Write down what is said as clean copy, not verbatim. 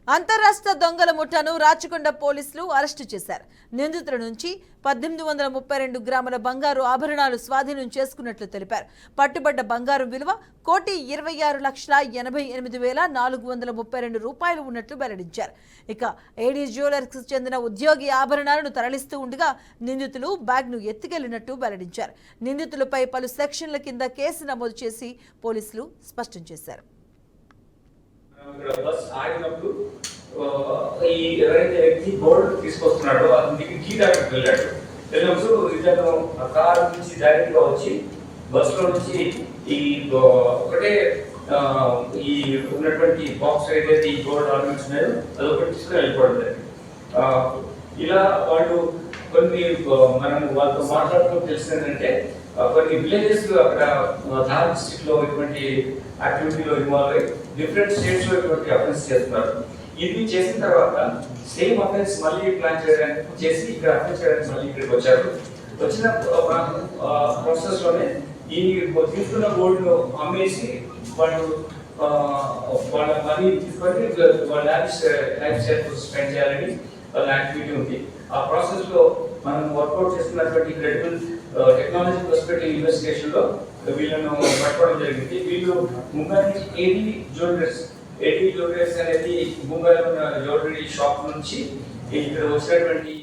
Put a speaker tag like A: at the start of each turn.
A: అంతరాష్ట్ర దొంగల ముఠాను రాచకొండ పోలీసులు అరెస్టు చేశారు. నిందితుల నుంచి 1832 గ్రాముల బంగారు ఆభరణాలు స్వాధీనం చేసుకున్నట్లు తెలిపారు. పట్టుబడ్డ బంగారం విలువ 1,26,88,432 రూపాయలు ఉన్నట్లు వెల్లడించారు. ఇక ఏడీ జ్యువెలర్స్ కు చెందిన ఉద్యోగి ఆభరణాలను తరలిస్తూ ఉండగా నిందితులు బ్యాగ్ను ఎత్తుకెళ్లినట్టు వెల్లడించారు. నిందితులపై పలు సెక్షన్ల కింద కేసు నమోదు చేసి పోలీసులు స్పష్టం చేశారు.
B: బస్ ఆగినప్పుడు ఈ ఎవరైతే వ్యక్తి గోల్డ్ తీసుకొస్తున్నాడో అతనికి కీ డాక్టర్కి వెళ్ళినప్పుడు ఇతను కార్ నుంచి డైరెక్ట్ గా వచ్చి బస్ లో నుంచి ఈ ఒకటే ఈ ఉన్నటువంటి బాక్స్ ఏదైతే ఈ గోల్డ్ ఆర్నమెంట్స్ ఉన్నాయో అదొకటి తీసుకుని వెళ్ళిపోవడం. ఇలా వాళ్ళు కొన్ని మనం వాళ్ళతో మాట్లాడుతూ తెలిసిందంటే కొన్ని విలేజెస్ అక్కడ ధార్ డిస్ట్రిక్ట్ లో ఇటువంటి యాక్టివిటీలో ఇన్వాల్వ్ అయ్యి డిఫరెంట్ స్టేట్స్ లో ఇటువంటి అఫెన్స్ చేస్తున్నారు. ఇది చేసిన తర్వాత సేమ్ అఫెన్స్ మళ్ళీ ప్లాన్ చేయడానికి చేసి ఇక్కడ అఫెన్స్ చేయడానికి మళ్ళీ ఇక్కడికి వచ్చారు. వచ్చిన ప్రాసెస్ లోనే ఈ తీసుకున్న గోల్డ్ ను అమ్మేసి వాళ్ళు వాళ్ళ మనీ తీసుకొని వాళ్ళ లైఫ్ స్టైల్ స్పెండ్ చేయాలని వాళ్ళ యాక్టివిటీ ఉంది. ఆ ప్రాసెస్ లో మనం వర్కౌట్ చేస్తున్నటువంటి క్రెడిబుల్ టెక్నాలజీ పర్స్పెక్టివ్ ఇన్వెస్టిగేషన్ లో వీళ్ళను పట్టుకోవడం జరిగింది. వీళ్ళు ముంబై ఏడీ జ్యువెలర్స్ అనేది ముంబైలో ఉన్న జ్యువెలరీ షాప్ నుంచి ఇక్కడ వచ్చినటువంటి